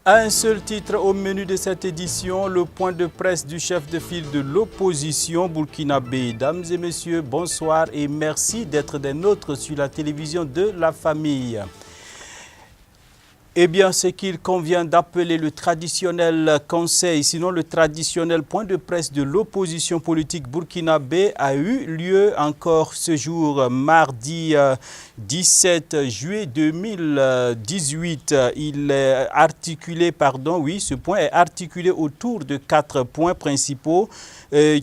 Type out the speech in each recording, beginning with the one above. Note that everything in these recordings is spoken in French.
Un seul titre au menu de cette édition, le point de presse du chef de file de l'opposition burkinabé. Mesdames et messieurs, bonsoir et merci d'être des nôtres sur la télévision de la famille. Eh bien, ce qu'il convient d'appeler le traditionnel conseil, sinon le traditionnel point de presse de l'opposition politique burkinabé a eu lieu encore ce jour, mardi 17 juillet 2018. Ce point est articulé autour de 4 points principaux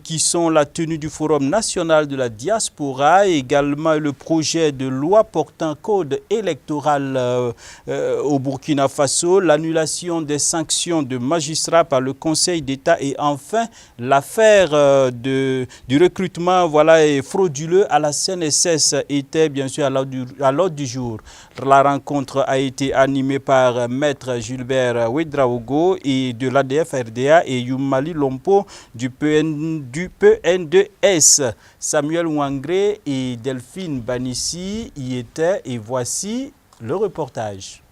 qui sont la tenue du Forum national de la diaspora, également le projet de loi portant code électoral au Burkina Faso, l'annulation des sanctions de magistrats par le Conseil d'État et enfin l'affaire du recrutement frauduleux à la CNSS était bien sûr à l'ordre du jour. La rencontre a été animée par Maître Gilbert Ouedraogo et de l'ADF-RDA et Youmali Lompo du PN2S. Samuel Ouangré et Delphine Banissi y étaient et voici le reportage.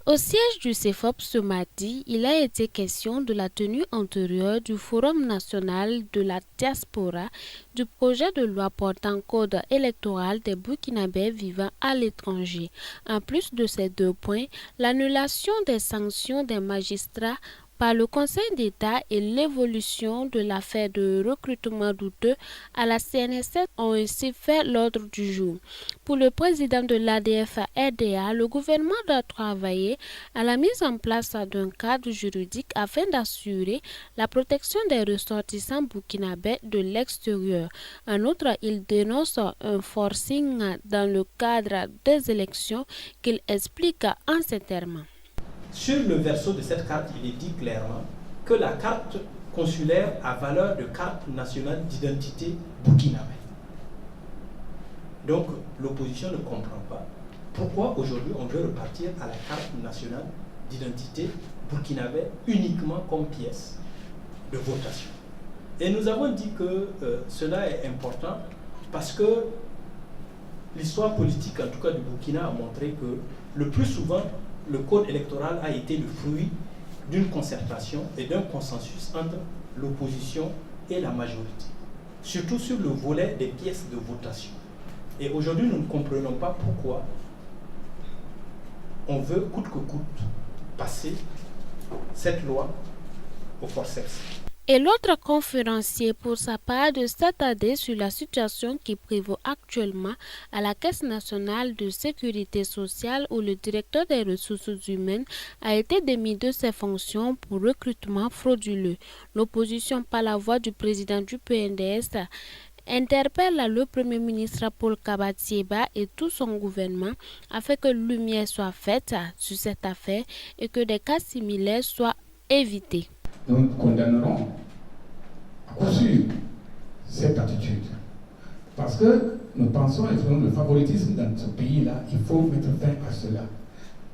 Au siège du CEFOP ce mardi, il a été question de la tenue antérieure du Forum national de la diaspora, du projet de loi portant code électoral des Burkinabés vivant à l'étranger. En plus de ces 2 points, l'annulation des sanctions des magistrats par le Conseil d'État et l'évolution de l'affaire de recrutement douteux à la CNSS ont ainsi fait l'ordre du jour. Pour le président de l'ADF-RDA, le gouvernement doit travailler à la mise en place d'un cadre juridique afin d'assurer la protection des ressortissants burkinabés de l'extérieur. En outre, il dénonce un forcing dans le cadre des élections qu'il explique en ces termes. Sur le verso de cette carte, il est dit clairement que la carte consulaire a valeur de carte nationale d'identité burkinabé. Donc l'opposition ne comprend pas pourquoi aujourd'hui on veut repartir à la carte nationale d'identité burkinabé uniquement comme pièce de votation. Et nous avons dit que cela est important parce que l'histoire politique, en tout cas du Burkina, a montré que le plus souvent, le code électoral a été le fruit d'une concertation et d'un consensus entre l'opposition et la majorité, surtout sur le volet des pièces de votation. Et aujourd'hui, nous ne comprenons pas pourquoi on veut coûte que coûte passer cette loi au forceps. Et l'autre conférencier pour sa part de s'attarder sur la situation qui prévaut actuellement à la Caisse nationale de sécurité sociale où le directeur des ressources humaines a été démis de ses fonctions pour recrutement frauduleux. L'opposition par la voix du président du PNDS interpelle le Premier ministre Paul Kabatieba et tout son gouvernement afin que lumière soit faite sur cette affaire et que des cas similaires soient évités. Nous condamnerons à coup sûr cette attitude. Parce que nous pensons que le favoritisme dans ce pays-là, il faut mettre fin à cela.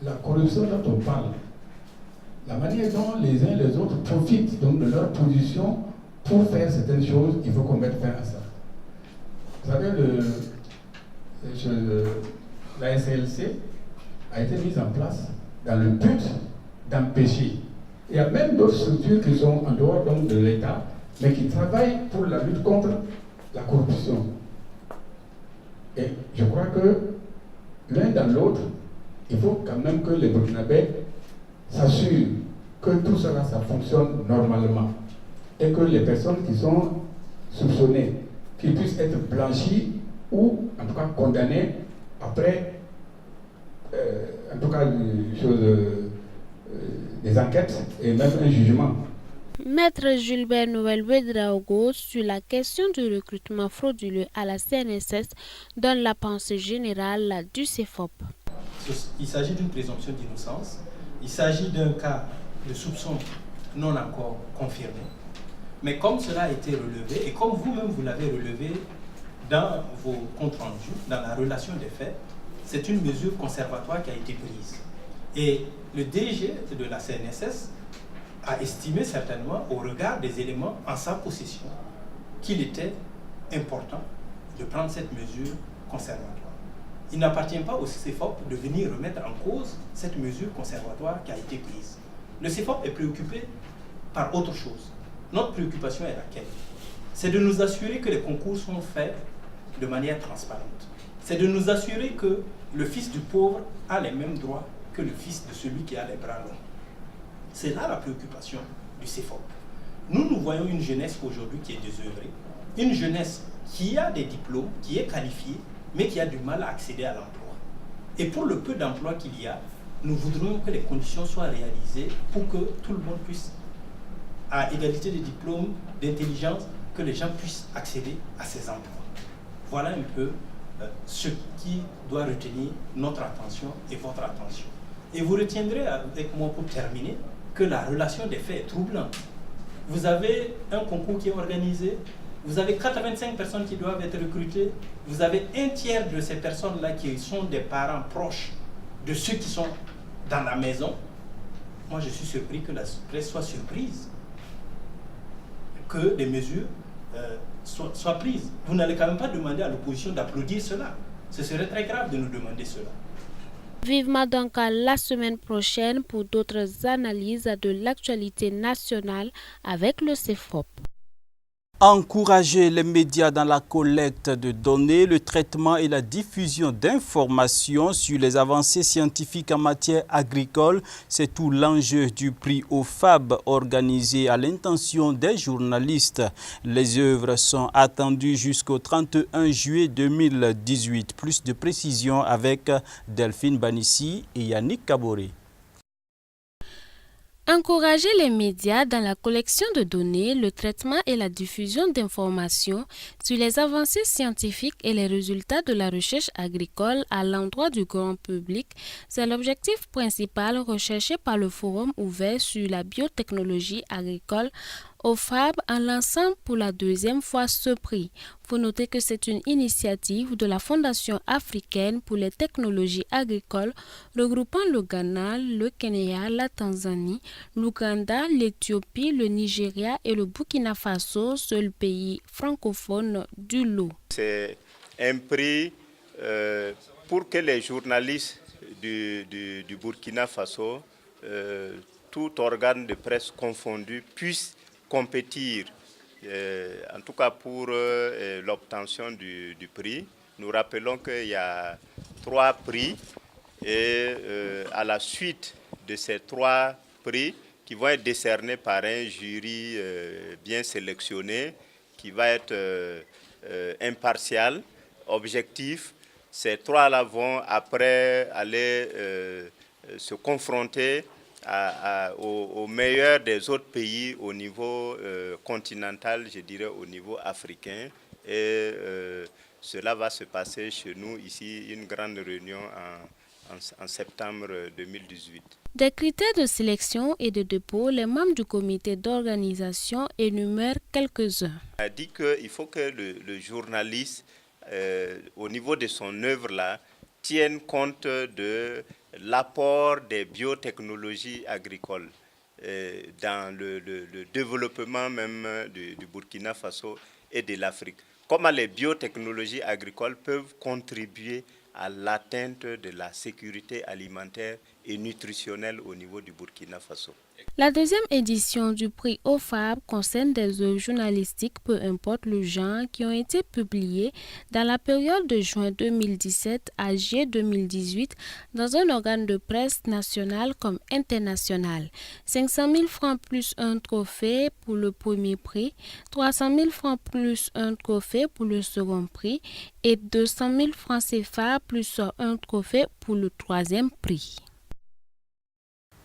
La corruption dont on parle, la manière dont les uns et les autres profitent donc de leur position pour faire certaines choses, il faut qu'on mette fin à ça. Vous savez, la SLC a été mise en place dans le but d'empêcher. Il y a même d'autres structures qui sont en dehors donc, de l'État, mais qui travaillent pour la lutte contre la corruption. Et je crois que l'un dans l'autre, il faut quand même que les Burkinabés s'assurent que tout cela, ça fonctionne normalement. Et que les personnes qui sont soupçonnées, qui puissent être blanchies ou en tout cas condamnées après, en tout cas, des enquêtes et même un jugement. Maître Gilbert Ouedraogo sur la question du recrutement frauduleux à la CNSS donne la pensée générale du CEFOP. Il s'agit d'une présomption d'innocence, il s'agit d'un cas de soupçon non encore confirmé. Mais comme cela a été relevé, et comme vous-même vous l'avez relevé dans vos comptes rendus, dans la relation des faits, c'est une mesure conservatoire qui a été prise. Et le DG de la CNSS a estimé certainement, au regard des éléments en sa possession, qu'il était important de prendre cette mesure conservatoire. Il n'appartient pas au CEFOP de venir remettre en cause cette mesure conservatoire qui a été prise. Le CEFOP est préoccupé par autre chose. Notre préoccupation est laquelle? C'est de nous assurer que les concours sont faits de manière transparente. C'est de nous assurer que le fils du pauvre a les mêmes droits que le fils de celui qui a les bras longs. C'est là la préoccupation du CEFOP. Nous voyons une jeunesse aujourd'hui qui est désœuvrée, une jeunesse qui a des diplômes, qui est qualifiée, mais qui a du mal à accéder à l'emploi. Et pour le peu d'emplois qu'il y a, nous voudrions que les conditions soient réalisées pour que tout le monde puisse, à égalité de diplômes, d'intelligence, que les gens puissent accéder à ces emplois. Voilà un peu ce qui doit retenir notre attention et votre attention. Et vous retiendrez avec moi pour terminer que la relation des faits est troublante. Vous avez un concours qui est organisé, vous avez 85 personnes qui doivent être recrutées, vous avez un tiers de ces personnes-là qui sont des parents proches de ceux qui sont dans la maison. Moi, je suis surpris que la presse soit surprise, que des mesures soient prises. Vous n'allez quand même pas demander à l'opposition d'applaudir cela. Ce serait très grave de nous demander cela. Vivement donc à la semaine prochaine pour d'autres analyses de l'actualité nationale avec le CEFOP. Encourager les médias dans la collecte de données, le traitement et la diffusion d'informations sur les avancées scientifiques en matière agricole, c'est tout l'enjeu du prix OFAB organisé à l'intention des journalistes. Les œuvres sont attendues jusqu'au 31 juillet 2018. Plus de précisions avec Delphine Banissi et Yannick Kaboré. Encourager les médias dans la collection de données, le traitement et la diffusion d'informations sur les avancées scientifiques et les résultats de la recherche agricole à l'endroit du grand public, c'est l'objectif principal recherché par le Forum ouvert sur la biotechnologie agricole OFAB en lançant pour la deuxième fois ce prix. Faut noter que c'est une initiative de la Fondation africaine pour les technologies agricoles regroupant le Ghana, le Kenya, la Tanzanie, l'Ouganda, l'Éthiopie, le Nigeria et le Burkina Faso, seul pays francophone du lot. C'est un prix pour que les journalistes du Burkina Faso, tout organe de presse confondu, puissent compétir, en tout cas pour l'obtention du prix. Nous rappelons qu'il y a 3 prix et à la suite de ces 3 prix qui vont être décernés par un jury bien sélectionné, qui va être impartial, objectif, ces 3-là vont après aller se confronter au meilleur des autres pays au niveau continental, je dirais au niveau africain. Et cela va se passer chez nous, ici, une grande réunion en septembre 2018. Des critères de sélection et de dépôt, les membres du comité d'organisation énumèrent quelques-uns. On a dit qu'il faut que le journaliste, au niveau de son œuvre-là, tienne compte de l'apport des biotechnologies agricoles dans le développement même du Burkina Faso et de l'Afrique. Comment les biotechnologies agricoles peuvent contribuer à l'atteinte de la sécurité alimentaire et nutritionnelle au niveau du Burkina Faso. La deuxième édition du prix OFAB concerne des œuvres journalistiques, peu importe le genre, qui ont été publiées dans la période de juin 2017 à juillet 2018 dans un organe de presse national comme international. 500 000 francs plus un trophée pour le premier prix, 300 000 francs plus un trophée pour le second prix et 200 000 francs CFA plus un trophée pour le troisième prix.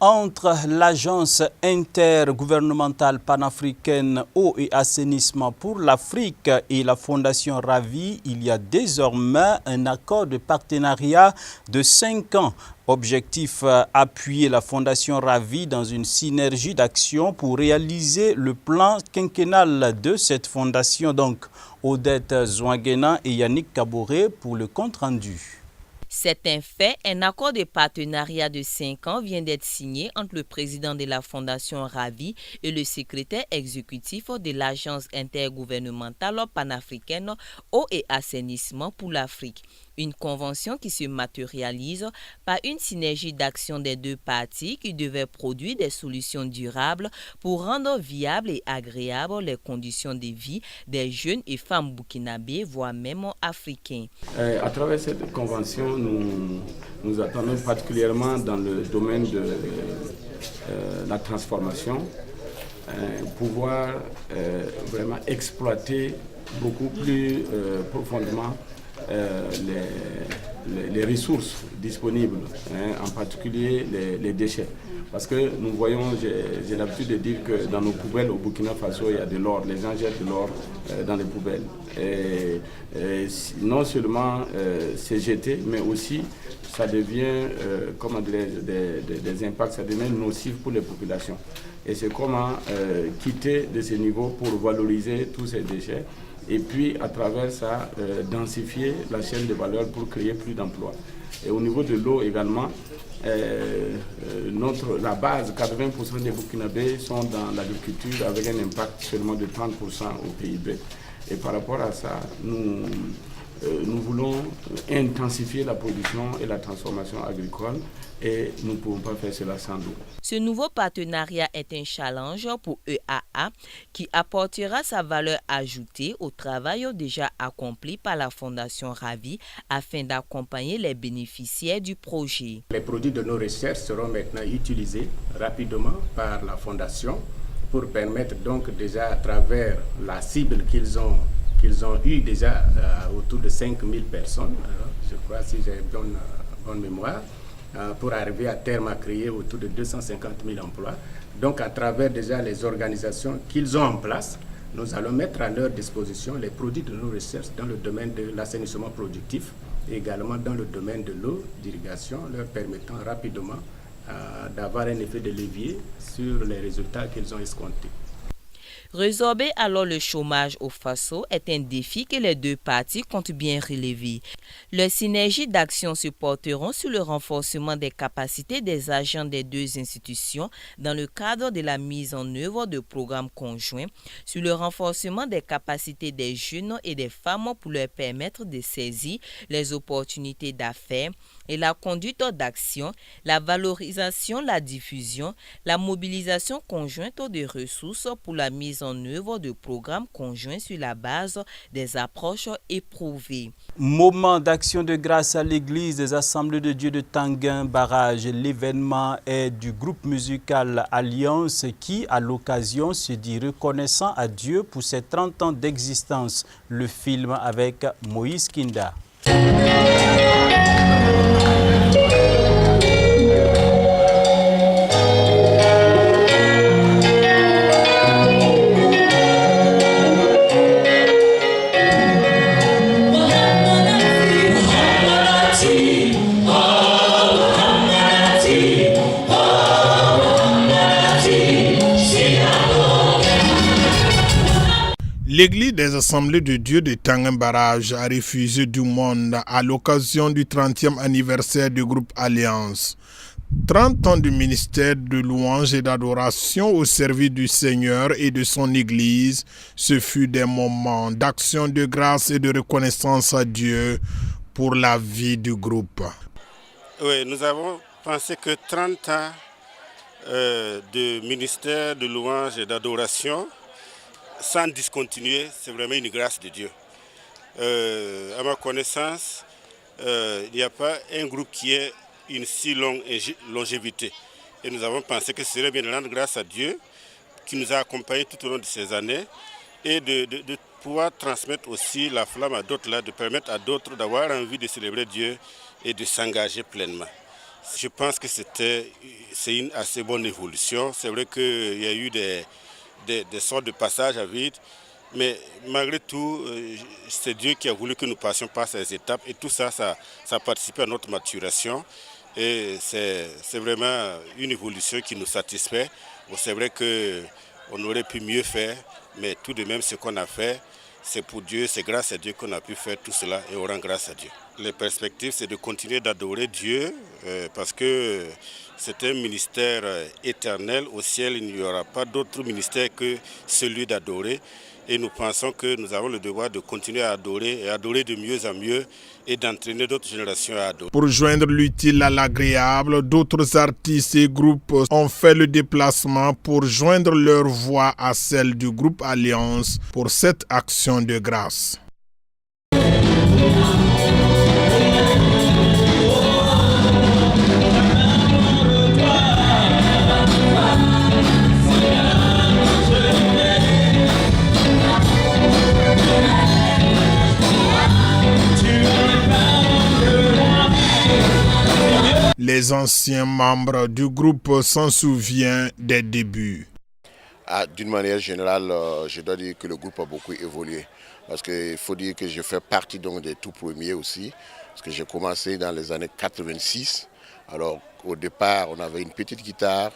Entre l'Agence intergouvernementale panafricaine Eau et assainissement pour l'Afrique et la Fondation Ravi, il y a désormais un accord de partenariat de 5 ans. Objectif, appuyer la Fondation Ravi dans une synergie d'action pour réaliser le plan quinquennal de cette fondation. Donc, Odette Zouanguena et Yannick Kaboré pour le compte-rendu. C'est un fait, un accord de partenariat de 5 ans vient d'être signé entre le président de la Fondation Ravi et le secrétaire exécutif de l'Agence intergouvernementale panafricaine Eau et assainissement pour l'Afrique. Une convention qui se matérialise par une synergie d'action des deux parties qui devait produire des solutions durables pour rendre viables et agréables les conditions de vie des jeunes et femmes burkinabés, voire même africains. À travers cette convention, nous attendons particulièrement dans le domaine de la transformation, pouvoir vraiment exploiter beaucoup plus profondément les ressources disponibles, en particulier les déchets. Parce que nous voyons, j'ai l'habitude de dire que dans nos poubelles au Burkina Faso, il y a de l'or, les gens jettent de l'or dans les poubelles. Et non seulement c'est jeté, mais aussi ça devient, comment dirais-je, des impacts, ça devient nocif pour les populations. Et c'est comment quitter de ces niveaux pour valoriser tous ces déchets et puis à travers ça densifier la chaîne de valeur pour créer plus d'emplois. Et au niveau de l'eau également, la base, 80% des Burkinabés sont dans l'agriculture avec un impact seulement de 30% au PIB. Et par rapport à ça, nous voulons intensifier la production et la transformation agricole et nous ne pouvons pas faire cela sans l'eau. Ce nouveau partenariat est un challenge pour EAA qui apportera sa valeur ajoutée au travail déjà accompli par la Fondation Ravi afin d'accompagner les bénéficiaires du projet. Les produits de nos recherches seront maintenant utilisés rapidement par la Fondation pour permettre donc déjà à travers la cible qu'ils ont eu déjà autour de 5000 personnes, je crois si j'ai bonne mémoire, pour arriver à terme à créer autour de 250 000 emplois. Donc à travers déjà les organisations qu'ils ont en place, nous allons mettre à leur disposition les produits de nos recherches dans le domaine de l'assainissement productif et également dans le domaine de l'eau, d'irrigation, leur permettant rapidement d'avoir un effet de levier sur les résultats qu'ils ont escomptés. Résorber alors le chômage au Faso est un défi que les deux parties comptent bien relever. Leurs synergies d'action se porteront sur le renforcement des capacités des agents des deux institutions dans le cadre de la mise en œuvre de programmes conjoints, sur le renforcement des capacités des jeunes et des femmes pour leur permettre de saisir les opportunités d'affaires et la conduite d'action, la valorisation, la diffusion, la mobilisation conjointe des ressources pour la mise en œuvre de programmes conjoints sur la base des approches éprouvées. Moment d'action de grâce à l'église des Assemblées de Dieu de Tanguin Barrage. L'événement est du groupe musical Alliance qui, à l'occasion, se dit reconnaissant à Dieu pour ses 30 ans d'existence. Le film avec Moïse Kinda. L'église des Assemblées de Dieu de Tanguin Barrage a refusé du monde à l'occasion du 30e anniversaire du groupe Alliance. 30 ans de ministère de louange et d'adoration au service du Seigneur et de son Église, ce fut des moments d'action de grâce et de reconnaissance à Dieu pour la vie du groupe. Oui, nous avons pensé que 30 ans de ministère de louange et d'adoration, sans discontinuer, c'est vraiment une grâce de Dieu. À ma connaissance, il n'y a pas un groupe qui ait une si longue longévité. Et nous avons pensé que ce serait bien de rendre grâce à Dieu qui nous a accompagnés tout au long de ces années et de pouvoir transmettre aussi la flamme à d'autres, là, de permettre à d'autres d'avoir envie de célébrer Dieu et de s'engager pleinement. Je pense que c'est une assez bonne évolution. C'est vrai qu'il y a eu des sortes de passages à vide, mais malgré tout, c'est Dieu qui a voulu que nous passions par ces étapes et tout ça, ça a participé à notre maturation et c'est vraiment une évolution qui nous satisfait. Bon, c'est vrai qu'on aurait pu mieux faire, mais tout de même ce qu'on a fait, c'est pour Dieu, c'est grâce à Dieu qu'on a pu faire tout cela et on rend grâce à Dieu. Les perspectives, c'est de continuer d'adorer Dieu parce que c'est un ministère éternel. Au ciel, il n'y aura pas d'autre ministère que celui d'adorer. et nous pensons que nous avons le devoir de continuer à adorer et adorer de mieux en mieux et d'entraîner d'autres générations à adorer. Pour joindre l'utile à l'agréable, d'autres artistes et groupes ont fait le déplacement pour joindre leur voix à celle du groupe Alliance pour cette action de grâce. Les anciens membres du groupe s'en souviennent des débuts. D'une manière générale, je dois dire que le groupe a beaucoup évolué. Parce qu'il faut dire que je fais partie donc des tout premiers aussi. Parce que j'ai commencé dans les années 86. Alors au départ, on avait une petite guitare.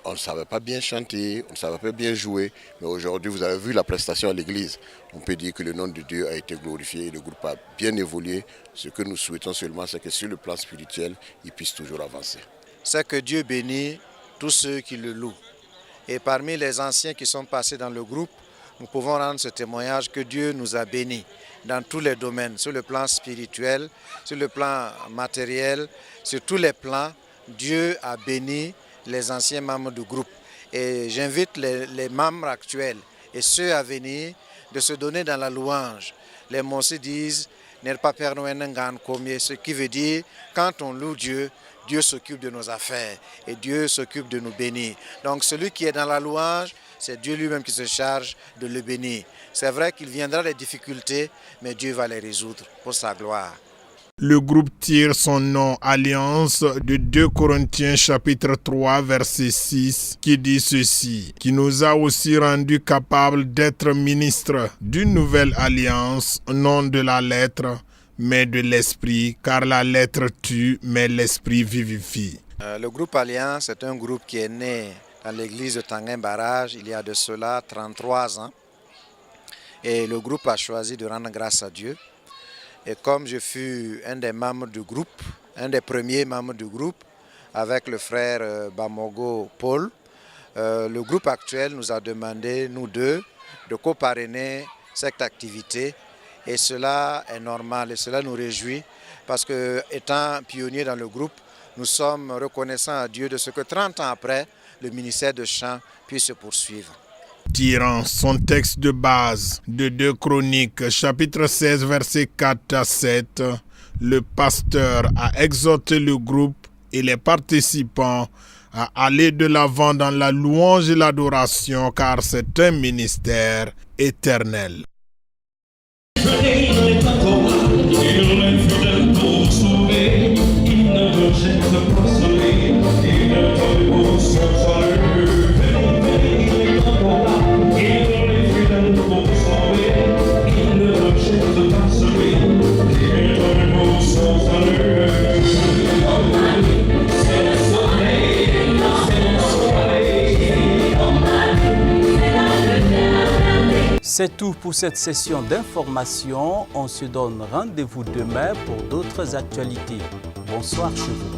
On ne savait pas bien chanter, on ne savait pas bien jouer. Mais aujourd'hui, vous avez vu la prestation à l'église. On peut dire que le nom de Dieu a été glorifié et le groupe a bien évolué. Ce que nous souhaitons seulement, c'est que sur le plan spirituel, il puisse toujours avancer. C'est que Dieu bénit tous ceux qui le louent. Et parmi les anciens qui sont passés dans le groupe, nous pouvons rendre ce témoignage que Dieu nous a bénis dans tous les domaines, sur le plan spirituel, sur le plan matériel, sur tous les plans. Dieu a béni les anciens membres du groupe. Et j'invite les membres actuels et ceux à venir de se donner dans la louange. Les Mossi disent ce qui veut dire quand on loue Dieu, Dieu s'occupe de nos affaires et Dieu s'occupe de nous bénir. Donc celui qui est dans la louange, c'est Dieu lui-même qui se charge de le bénir. C'est vrai qu'il viendra des difficultés, mais Dieu va les résoudre pour sa gloire. Le groupe tire son nom Alliance de 2 Corinthiens chapitre 3 verset 6 qui dit ceci, qui nous a aussi rendus capables d'être ministres d'une nouvelle alliance, non de la lettre, mais de l'esprit, car la lettre tue, mais l'esprit vivifie. Le groupe Alliance est un groupe qui est né dans l'église de Tanguin Barrage il y a de cela 33 ans. Et le groupe a choisi de rendre grâce à Dieu. Et comme je fus un des membres du groupe, un des premiers membres du groupe, avec le frère Bamogo Paul, le groupe actuel nous a demandé, nous deux, de coparrainer cette activité. Et cela est normal et cela nous réjouit parce que, étant pionniers dans le groupe, nous sommes reconnaissants à Dieu de ce que 30 ans après, le ministère de chant puisse se poursuivre. Tirant son texte de base de 2 Chroniques, chapitre 16, versets 4 à 7, le pasteur a exhorté le groupe et les participants à aller de l'avant dans la louange et l'adoration, car c'est un ministère éternel. C'est tout pour cette session d'information. On se donne rendez-vous demain pour d'autres actualités. Bonsoir chez vous.